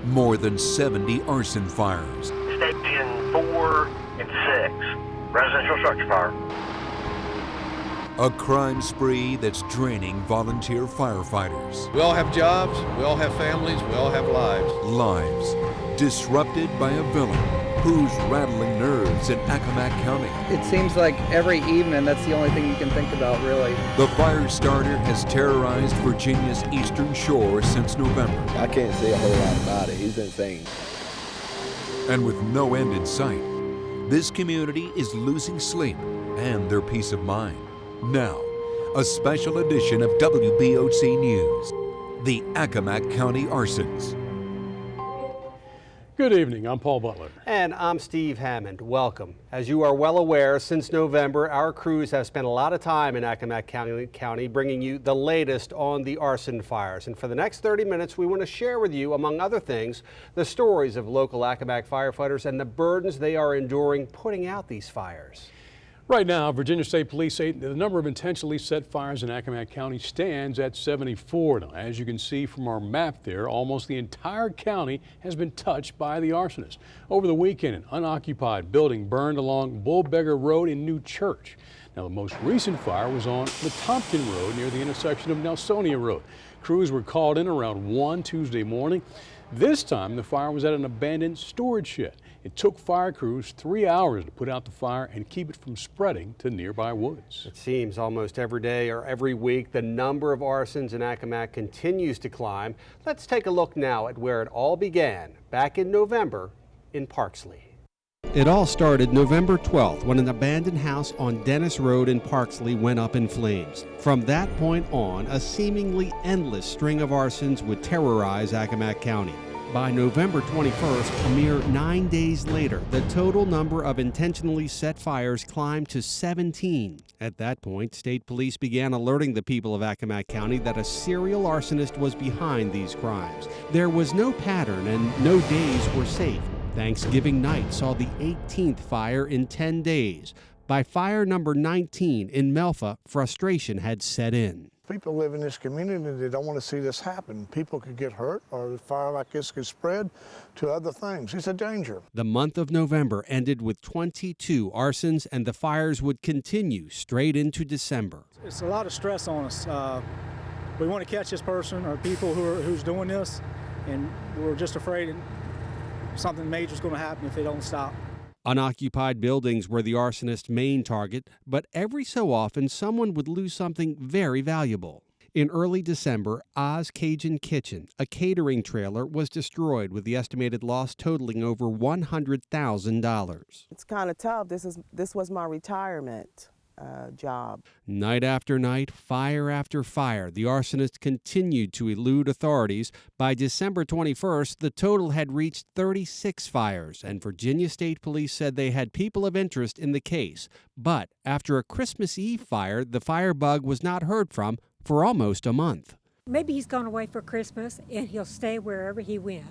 more than 70 arson fires. Station 4 and 6, residential structure fire. A crime spree that's draining volunteer firefighters. We all have jobs, we all have families, we all have lives. Lives disrupted by a villain who's rattling nerves in Accomack County. It seems like every evening that's the only thing you can think about, really. The fire starter has terrorized Virginia's eastern shore since November. I can't say a whole lot about it. He's insane. And with no end in sight, this community is losing sleep and their peace of mind. Now, a special edition of WBOC News, the Accomack County Arsons. Good evening, I'm Paul Butler. And I'm Steve Hammond. Welcome. As you are well aware, since November, our crews have spent a lot of time in Accomack County bringing you the latest on the arson fires. And for the next 30 minutes, we want to share with you, among other things, the stories of local Accomack firefighters and the burdens they are enduring putting out these fires. Right now, Virginia State Police say the number of intentionally set fires in Accomack County stands at 74. Now, as you can see from our map there, almost the entire county has been touched by the arsonist. Over the weekend, an unoccupied building burned along Bullbeggar Road in New Church. Now, the most recent fire was on Letompton Road near the intersection of Nelsonia Road. Crews were called in around 1 Tuesday morning. This time, the fire was at an abandoned storage shed. It took fire crews 3 hours to put out the fire and keep it from spreading to nearby woods. It seems almost every day or every week the number of arsons in Accomack continues to climb. Let's take a look now at where it all began back in November in Parksley. It all started November 12th when an abandoned house on Dennis Road in Parksley went up in flames. From that point on, a seemingly endless string of arsons would terrorize Accomack County. By November 21st, a mere 9 days later, the total number of intentionally set fires climbed to 17. At that point, state police began alerting the people of Accomack County that a serial arsonist was behind these crimes. There was no pattern and no days were safe. Thanksgiving night saw the 18th fire in 10 days. By fire number 19 in Melfa, frustration had set in. People live in this community, they don't want to see this happen. People could get hurt, or a fire like this could spread to other things. It's a danger. The month of November ended with 22 arsons, and the fires would continue straight into December. It's a lot of stress on us. We want to catch this person or people who's doing this, and we're just afraid something major is going to happen if they don't stop. Unoccupied buildings were the arsonist's main target, but every so often someone would lose something very valuable. In early December, Oz Cajun Kitchen, a catering trailer, was destroyed with the estimated loss totaling over $100,000. It's kind of tough. This was my retirement job. Night after night, fire after fire, the arsonist continued to elude authorities. By December 21st, the total had reached 36 fires, and Virginia State Police said they had people of interest in the case. But after a Christmas Eve fire, the firebug was not heard from for almost a month. Maybe he's gone away for Christmas and he'll stay wherever he went.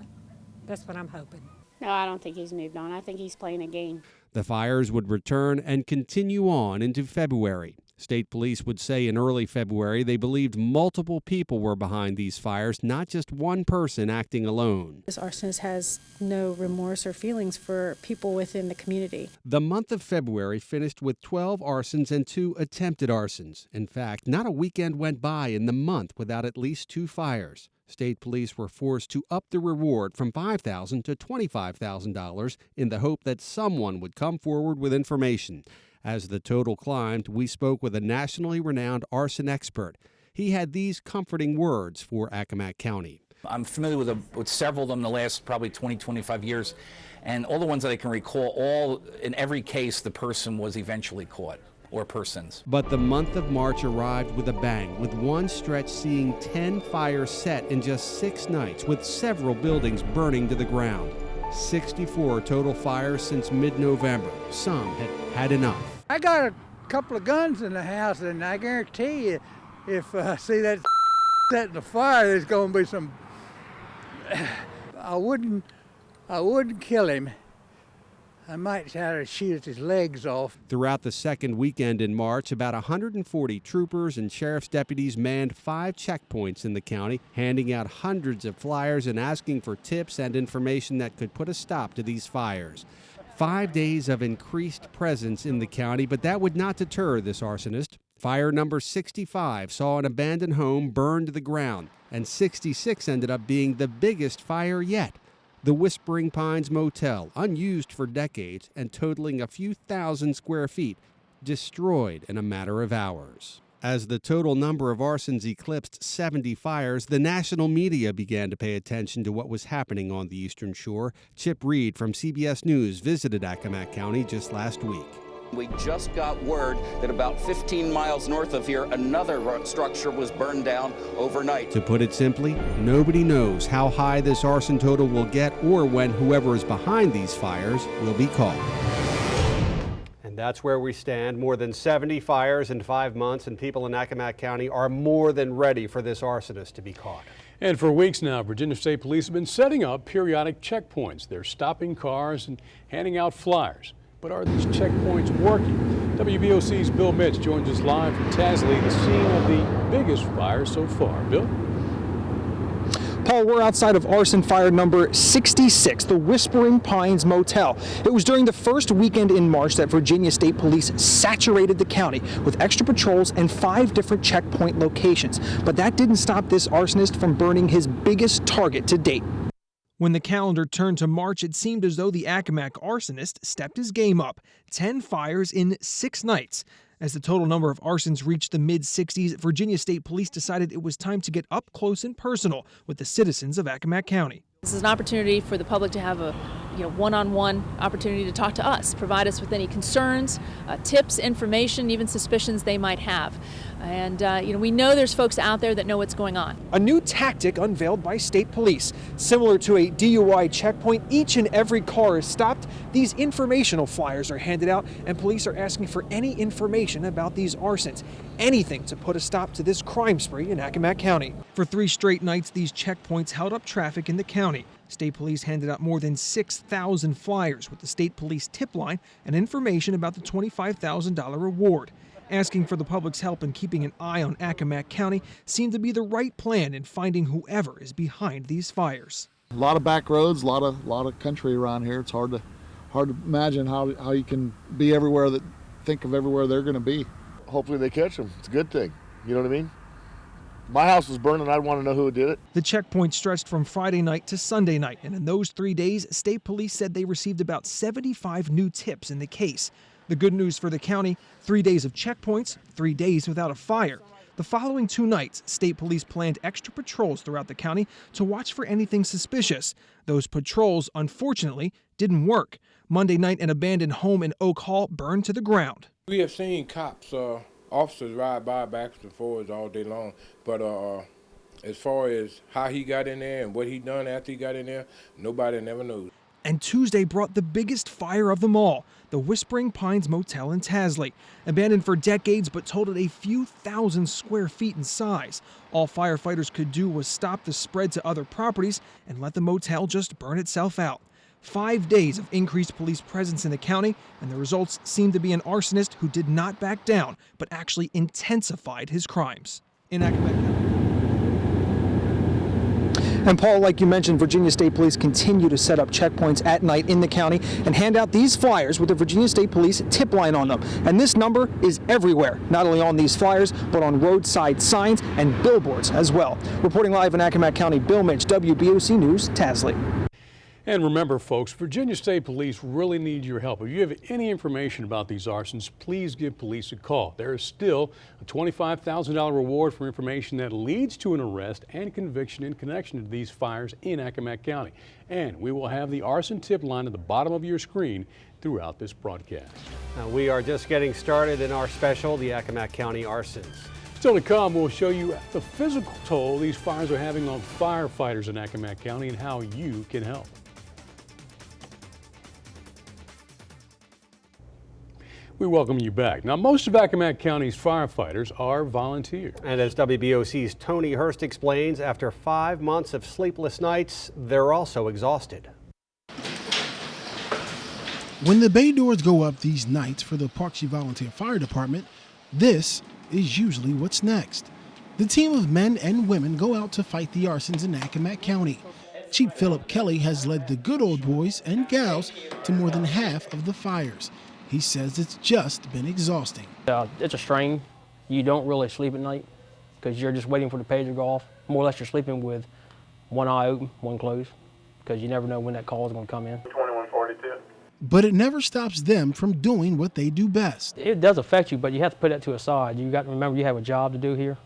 That's what I'm hoping. No, I don't think he's moved on. I think he's playing a game. The fires would return and continue on into February. State police would say in early February they believed multiple people were behind these fires, not just one person acting alone. This arsonist has no remorse or feelings for people within the community. The month of February finished with 12 arsons and 2 attempted arsons. In fact, not a weekend went by in the month without at least 2 fires. State police were forced to up the reward from $5,000 to $25,000 in the hope that someone would come forward with information. As the total climbed, we spoke with a nationally renowned arson expert. He had these comforting words for Accomack County. I'm familiar with several of them in the last probably 20, 25 years, and all the ones that I can recall, in every case, the person was eventually caught. Or persons. But the month of March arrived with a bang, with one stretch seeing 10 fires set in just 6 nights, with several buildings burning to the ground. 64 total fires since mid-November. Some had had enough. I got a couple of guns in the house, and I guarantee you, if I see that set in the fire, there's going to be some. I wouldn't kill him. I might try to shoot his legs off. Throughout the second weekend in March, about 140 troopers and sheriff's deputies manned 5 checkpoints in the county, handing out hundreds of flyers and asking for tips and information that could put a stop to these fires. 5 days of increased presence in the county, but that would not deter this arsonist. Fire number 65 saw an abandoned home burned to the ground, and 66 ended up being the biggest fire yet. The Whispering Pines Motel, unused for decades and totaling a few thousand square feet, destroyed in a matter of hours. As the total number of arsons eclipsed 70 fires, the national media began to pay attention to what was happening on the Eastern Shore. Chip Reed from CBS News visited Accomack County just last week. We just got word that about 15 miles north of here, another structure was burned down overnight. To put it simply, nobody knows how high this arson total will get or when whoever is behind these fires will be caught. And that's where we stand. More than 70 fires in 5 months, and people in Accomack County are more than ready for this arsonist to be caught. And for weeks now, Virginia State Police have been setting up periodic checkpoints. They're stopping cars and handing out flyers. But are these checkpoints working? WBOC's Bill Mitch joins us live from Tasley, the scene of the biggest fire so far. Bill? Paul, we're outside of arson fire number 66, the Whispering Pines Motel. It was during the first weekend in March that Virginia State Police saturated the county with extra patrols and 5 different checkpoint locations. But that didn't stop this arsonist from burning his biggest target to date. When the calendar turned to March, it seemed as though the Accomack arsonist stepped his game up. 10 fires in 6 nights. As the total number of arsons reached the mid-60s, Virginia State Police decided it was time to get up close and personal with the citizens of Accomack County. This is an opportunity for the public to have a one-on-one opportunity to talk to us, provide us with any concerns, tips, information, even suspicions they might have. And we know there's folks out there that know what's going on. A new tactic unveiled by state police. Similar to a DUI checkpoint, each and every car is stopped. These informational flyers are handed out, and police are asking for any information about these arsons. Anything to put a stop to this crime spree in Accomack County. For 3 straight nights, these checkpoints held up traffic in the county. State police handed out more than 6,000 flyers with the state police tip line and information about the $25,000 reward. Asking for the public's help in keeping an eye on Accomack County seemed to be the right plan in finding whoever is behind these fires. A lot of back roads, a lot of country around here. It's hard to imagine how you can be everywhere think of everywhere they're going to be. Hopefully they catch them. It's a good thing. You know what I mean? My house was burning. I'd want to know who did it. The checkpoint stretched from Friday night to Sunday night, and in those 3 days, state police said they received about 75 new tips in the case. The good news for the county, 3 days of checkpoints, 3 days without a fire. The following 2 nights, state police planned extra patrols throughout the county to watch for anything suspicious. Those patrols, unfortunately, didn't work. Monday night, an abandoned home in Oak Hall burned to the ground. We have seen cops, officers ride by backwards and forwards all day long, but as far as how he got in there and what he done after he got in there, nobody never knows. And Tuesday brought the biggest fire of them all, the Whispering Pines Motel in Tasley. Abandoned for decades but totaled a few thousand square feet in size. All firefighters could do was stop the spread to other properties and let the motel just burn itself out. 5 days of increased police presence in the county, and the results seemed to be an arsonist who did not back down, but actually intensified his crimes. In Accomack County. And Paul, like you mentioned, Virginia State Police continue to set up checkpoints at night in the county and hand out these flyers with the Virginia State Police tip line on them. And this number is everywhere, not only on these flyers, but on roadside signs and billboards as well. Reporting live in Accomack County, Bill Mitch, WBOC News, Tasley. And remember, folks, Virginia State Police really need your help. If you have any information about these arsons, please give police a call. There is still a $25,000 reward for information that leads to an arrest and conviction in connection to these fires in Accomack County. And we will have the arson tip line at the bottom of your screen throughout this broadcast. Now, we are just getting started in our special, the Accomack County Arsons. Still to come, we'll show you the physical toll these fires are having on firefighters in Accomack County and how you can help. We welcome you back. Now, most of Accomack County's firefighters are volunteers. And as WBOC's Tony Hurst explains, after 5 months of sleepless nights, they're also exhausted. When the bay doors go up these nights for the Parksview Volunteer Fire Department, this is usually what's next. The team of men and women go out to fight the arsons in Accomack County. Chief Philip Kelly has led the good old boys and gals to more than half of the fires. He says it's just been exhausting. It's a strain. You don't really sleep at night because you're just waiting for the pager to go off. More or less you're sleeping with one eye open, one closed, because you never know when that call is going to come in. 2142. But it never stops them from doing what they do best. It does affect you, but you have to put that to a side. You got to remember you have a job to do here,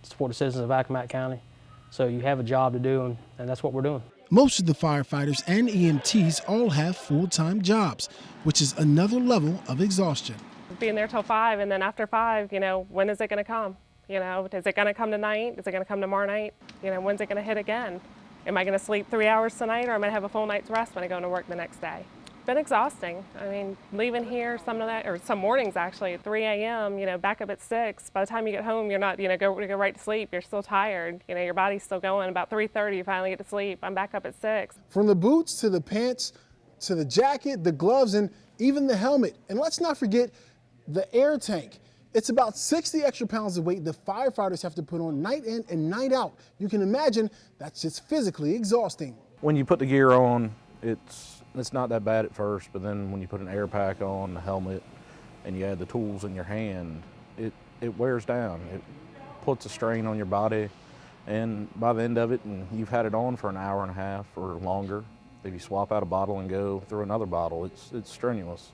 support the citizens of Accomack County. So you have a job to do, and that's what we're doing. Most of the firefighters and EMTs all have full-time jobs, which is another level of exhaustion. Being there till 5, and then after 5, when is it going to come? Is it going to come tonight? Is it going to come tomorrow night? When's it going to hit again? Am I going to sleep 3 hours tonight, or am I going to have a full night's rest when I go into work the next day? It's been exhausting. I mean, leaving here some mornings actually at 3 a.m., back up at 6. By the time you get home, you're not, go right to sleep. You're still tired. Your body's still going. About 3:30, you finally get to sleep. I'm back up at 6. From the boots to the pants to the jacket, the gloves, and even the helmet. And let's not forget the air tank. It's about 60 extra pounds of weight the firefighters have to put on night in and night out. You can imagine that's just physically exhausting. When you put the gear on, it's not that bad at first, but then when you put an air pack on, the helmet, and you add the tools in your hand, it wears down. It puts a strain on your body, and by the end of it, and you've had it on for an hour and a half or longer, if you swap out a bottle and go through another bottle, it's strenuous.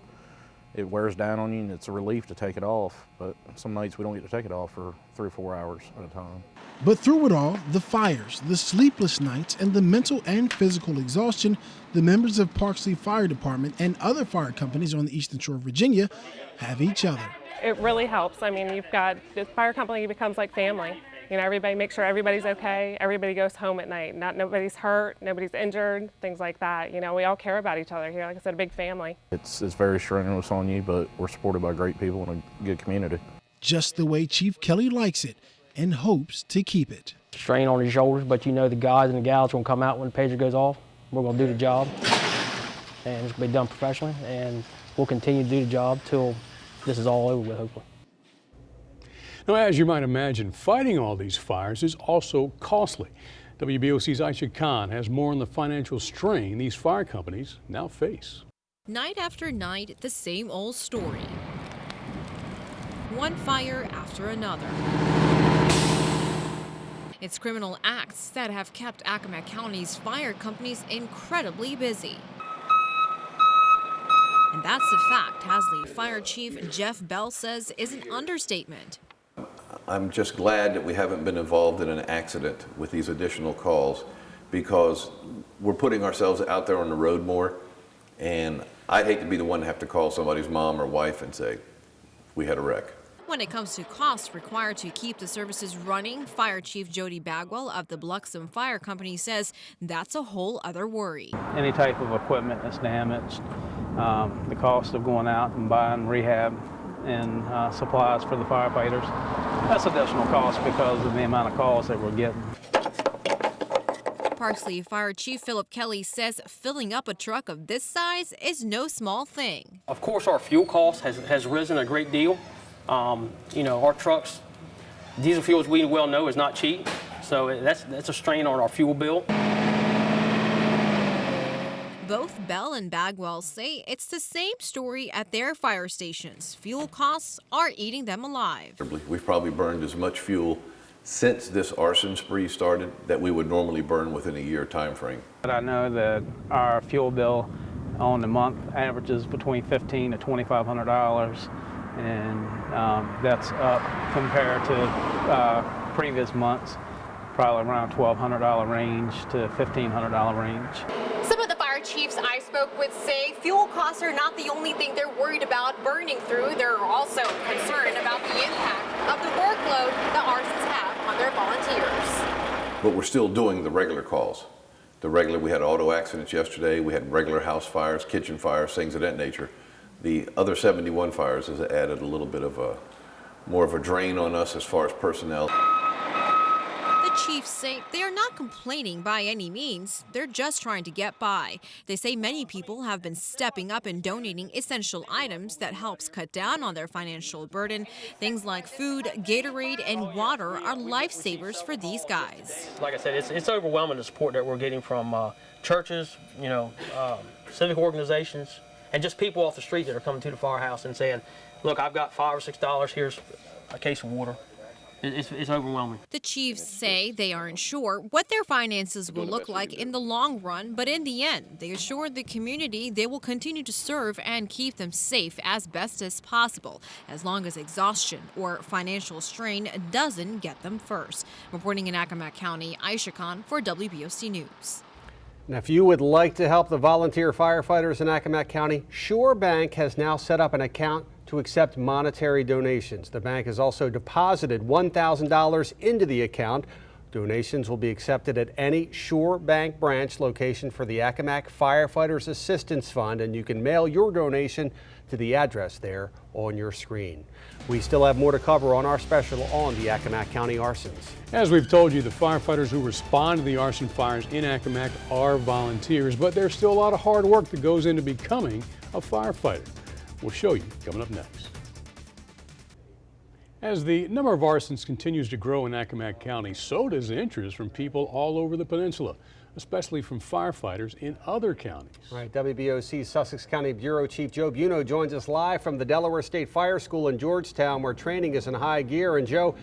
It wears down on you, and it's a relief to take it off, but some nights we don't get to take it off for 3 or 4 hours at a time. But through it all, the fires, the sleepless nights, and the mental and physical exhaustion, the members of Parksview Fire Department and other fire companies on the Eastern Shore of Virginia have each other. It really helps. I mean, you've got this fire company becomes like family. Everybody makes sure everybody's okay. Everybody goes home at night. Nobody's hurt, nobody's injured, things like that. We all care about each other here. Like I said, a big family. It's very strenuous on you, but we're supported by great people and a good community. Just the way Chief Kelly likes it and hopes to keep it. Strain on your shoulders, but the guys and the gals will come out when the pager goes off. We're going to do the job, and it's going to be done professionally, and we'll continue to do the job till this is all over with, hopefully. Now, as you might imagine, fighting all these fires is also costly. WBOC's Aisha Khan has more on the financial strain these fire companies now face. Night after night, the same old story. One fire after another. It's criminal acts that have kept Accomack County's fire companies incredibly busy. And that's a fact Hasley Fire Chief Jeff Bell says is an understatement. I'm just glad that we haven't been involved in an accident with these additional calls, because we're putting ourselves out there on the road more, and I'd hate to be the one to have to call somebody's mom or wife and say, we had a wreck. When it comes to costs required to keep the services running, Fire Chief Jody Bagwell of the Bluxom Fire Company says that's a whole other worry. Any type of equipment that's damaged, the cost of going out and buying rehab and supplies for the firefighters, that's additional cost because of the amount of calls that we're getting. Parsley Fire Chief Philip Kelly says filling up a truck of this size is no small thing. Of course, our fuel cost has risen a great deal. Our trucks, diesel fuel, as we well know, is not cheap, so that's a strain on our fuel bill. Both Bell and Bagwell say it's the same story at their fire stations. Fuel costs are eating them alive. We've probably burned as much fuel since this arson spree started that we would normally burn within a year time frame. But I know that our fuel bill on the month averages between $1,500 to $2,500, and that's up compared to previous months, probably around $1,200 range to $1,500 range. Some of the fire chiefs I spoke with say fuel costs are not the only thing they're worried about burning through. They're also concerned about the impact of the workload the arsons have on their volunteers. But we're still doing the regular calls. We had auto accidents yesterday, we had regular house fires, kitchen fires, things of that nature. The other 71 fires has added a little bit of more of a drain on us as far as personnel. The chiefs say they are not complaining by any means. They're just trying to get by. They say many people have been stepping up and donating essential items that helps cut down on their financial burden. Things like food, Gatorade, and water are lifesavers for these guys. Like I said, it's overwhelming the support that we're getting from churches, civic organizations, and just people off the street that are coming to the firehouse and saying, look, I've got $5 or $6, here's a case of water. It's overwhelming. The chiefs say they aren't sure what their finances will look like in the long run, but in the end, they assure the community they will continue to serve and keep them safe as best as possible, as long as exhaustion or financial strain doesn't get them first. Reporting in Accomack County, Aisha Khan for WBOC News. And if you would like to help the volunteer firefighters in Accomack County, Shore Bank has now set up an account to accept monetary donations. The bank has also deposited $1,000 into the account. Donations will be accepted at any Shore Bank branch location for the Accomack Firefighters Assistance Fund, and you can mail your donation to the address there on your screen. We still have more to cover on our special on the Accomack County arsons. As we've told you, the firefighters who respond to the arson fires in Accomack are volunteers, but there's still a lot of hard work that goes into becoming a firefighter. We'll show you coming up next. As the number of arsons continues to grow in Accomack County, so does interest from people all over the peninsula, especially from firefighters in other counties. All right, WBOC Sussex County Bureau Chief Joe Buno joins us live from the Delaware State Fire School in Georgetown, where training is in high gear. And Joe,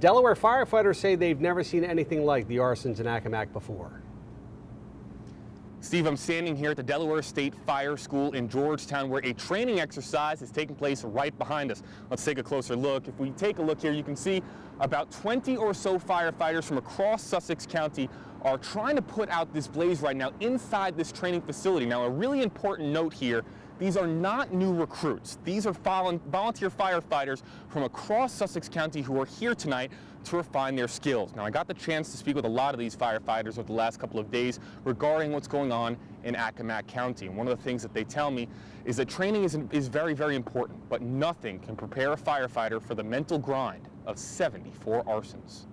Delaware firefighters say they've never seen anything like the arsons in Accomack before. Steve, I'm standing here at the Delaware State Fire School in Georgetown, where a training exercise is taking place right behind us. Let's take a closer look. If we take a look here, you can see about 20 or so firefighters from across Sussex County are trying to put out this blaze right now inside this training facility. Now, a really important note here, these are not new recruits. These are volunteer firefighters from across Sussex County who are here tonight to refine their skills. Now, I got the chance to speak with a lot of these firefighters over the last couple of days regarding what's going on in Accomack County. And one of the things that they tell me is that training is very, very important, but nothing can prepare a firefighter for the mental grind of 74 arsons.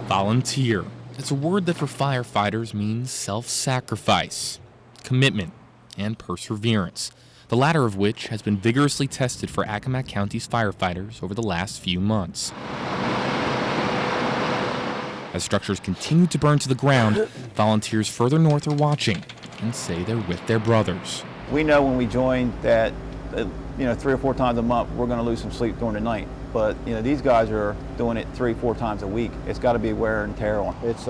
Volunteer. It's a word that for firefighters means self-sacrifice, commitment, and perseverance, the latter of which has been vigorously tested for Accomack County's firefighters over the last few months. As structures continue to burn to the ground, volunteers further north are watching and say they're with their brothers. We know when we join that, 3 or 4 times a month, we're going to lose some sleep during the night. But these guys are doing it 3-4 times a week. It's got to be wear and tear on. It's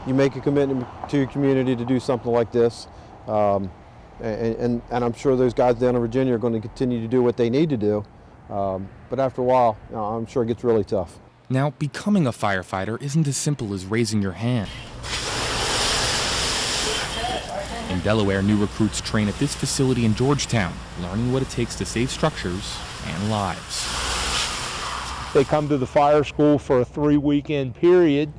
you make a commitment to your community to do something like this, and I'm sure those guys down in Virginia are going to continue to do what they need to do. But after a while, I'm sure it gets really tough. Now, becoming a firefighter isn't as simple as raising your hand. In Delaware, new recruits train at this facility in Georgetown, learning what it takes to save structures and lives. They come to the fire school for a 3-weekend period,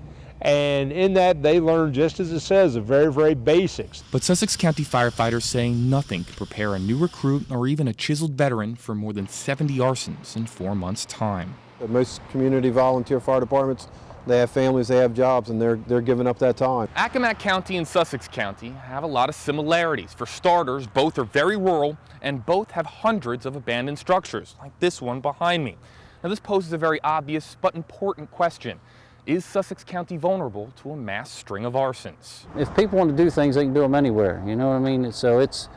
and in that they learn, just as it says, the very, very basics. But Sussex County firefighters say nothing can prepare a new recruit or even a chiseled veteran for more than 70 arsons in 4 months' time. Most community volunteer fire departments, they have families, they have jobs, and they're giving up that time. Accomack County and Sussex County have a lot of similarities. For starters, both are very rural and both have hundreds of abandoned structures, like this one behind me. Now, this poses a very obvious but important question. Is Sussex County vulnerable to a mass string of arsons? If people want to do things, they can do them anywhere, you know what I mean? So it's,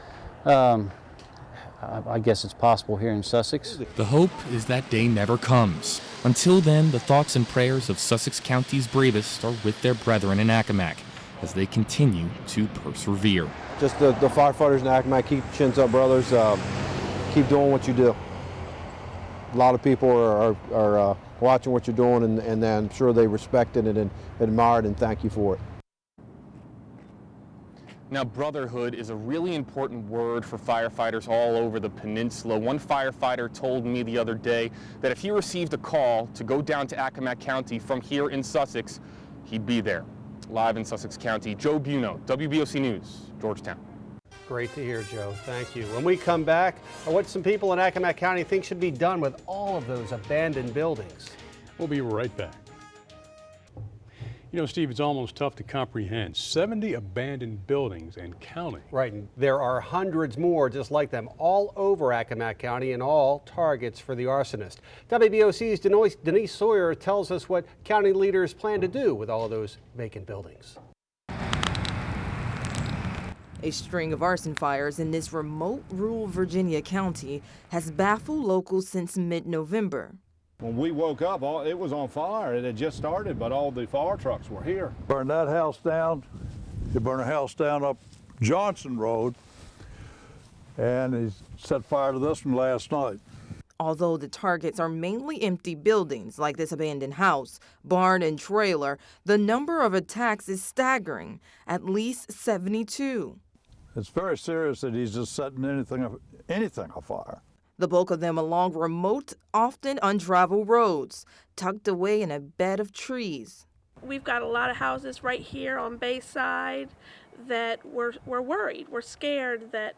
I guess it's possible here in Sussex. The hope is that day never comes. Until then, the thoughts and prayers of Sussex County's bravest are with their brethren in Accomack as they continue to persevere. Just the firefighters in Accomack, keep chins up, brothers. Keep doing what you do. A lot of people are watching what you're doing, and I'm sure they respect it and admire it and thank you for it. Now, brotherhood is a really important word for firefighters all over the peninsula. One firefighter told me the other day that if he received a call to go down to Accomack County from here in Sussex, he'd be there. Live in Sussex County, Joe Buno, WBOC News, Georgetown. Great to hear, Joe. Thank you. When we come back, what some people in Accomack County think should be done with all of those abandoned buildings. We'll be right back. You know, Steve, it's almost tough to comprehend. 70 abandoned buildings and counting. Right, and there are hundreds more just like them all over Accomack County and all targets for the arsonist. WBOC's Denise Sawyer tells us what county leaders plan to do with all those vacant buildings. A string of arson fires in this remote rural Virginia county has baffled locals since mid-November. When we woke up, it was on fire. It had just started, but all the fire trucks were here. Burned that house down. They burned a house down up Johnson Road, and he set fire to this one last night. Although the targets are mainly empty buildings like this abandoned house, barn, and trailer, the number of attacks is staggering, at least 72. It's very serious that he's just setting anything afire. The bulk of them along remote, often untraveled roads, tucked away in a bed of trees. We've got a lot of houses right here on Bayside that we're worried. We're scared that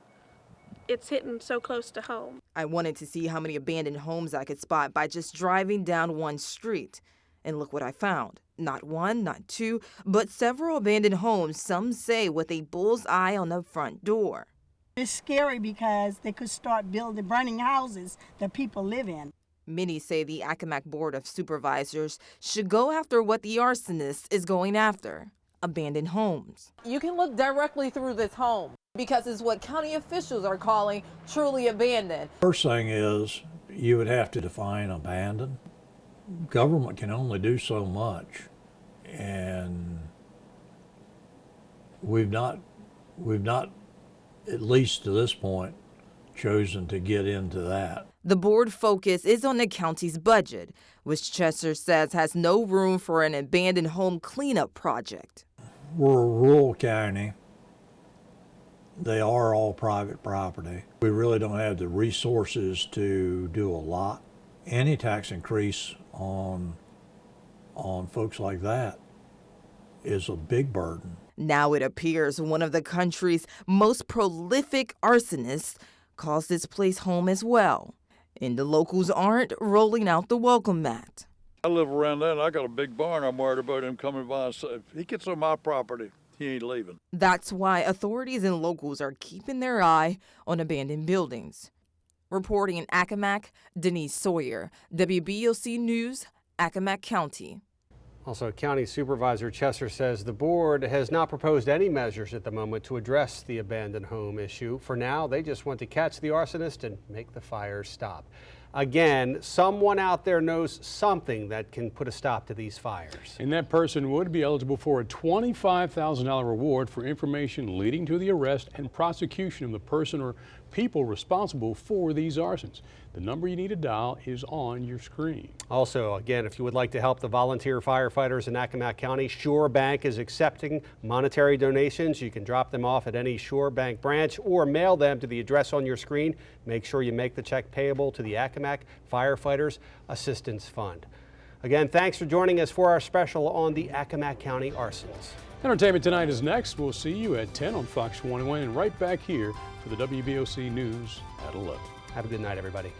it's hitting so close to home. I wanted to see how many abandoned homes I could spot by just driving down one street. And look what I found. Not one, not two, but several abandoned homes, some say with a bull's eye on the front door. It's scary because they could start burning houses that people live in. Many say the Accomack Board of Supervisors should go after what the arsonist is going after, abandoned homes. You can look directly through this home because it's what county officials are calling truly abandoned. First thing is you would have to define abandoned. Government can only do so much, and we've not at least to this point, chosen to get into that. The board focus is on the county's budget, which Chester says has no room for an abandoned home cleanup project. We're a rural county. They are all private property. We really don't have the resources to do a lot. Any tax increase on folks like that is a big burden. Now it appears one of the country's most prolific arsonists calls this place home as well. And the locals aren't rolling out the welcome mat. I live around there and I got a big barn. I'm worried about him coming by. So if he gets on my property, he ain't leaving. That's why authorities and locals are keeping their eye on abandoned buildings. Reporting in Accomack, Denise Sawyer, WBOC News, Accomack County. Also, County Supervisor Chester says the board has not proposed any measures at the moment to address the abandoned home issue. For now, they just want to catch the arsonist and make the fires stop. Again, someone out there knows something that can put a stop to these fires. And that person would be eligible for a $25,000 reward for information leading to the arrest and prosecution of the person or people responsible for these arsons. The number you need to dial is on your screen. Also, again, if you would like to help the volunteer firefighters in Accomack County, Shore Bank is accepting monetary donations. You can drop them off at any Shore Bank branch or mail them to the address on your screen. Make sure you make the check payable to the Accomack Firefighters Assistance Fund. Again, thanks for joining us for our special on the Accomack County arsons. Entertainment Tonight is next. We'll see you at 10 on Fox 21 and right back here for the WBOC News at 11. Have a good night, everybody.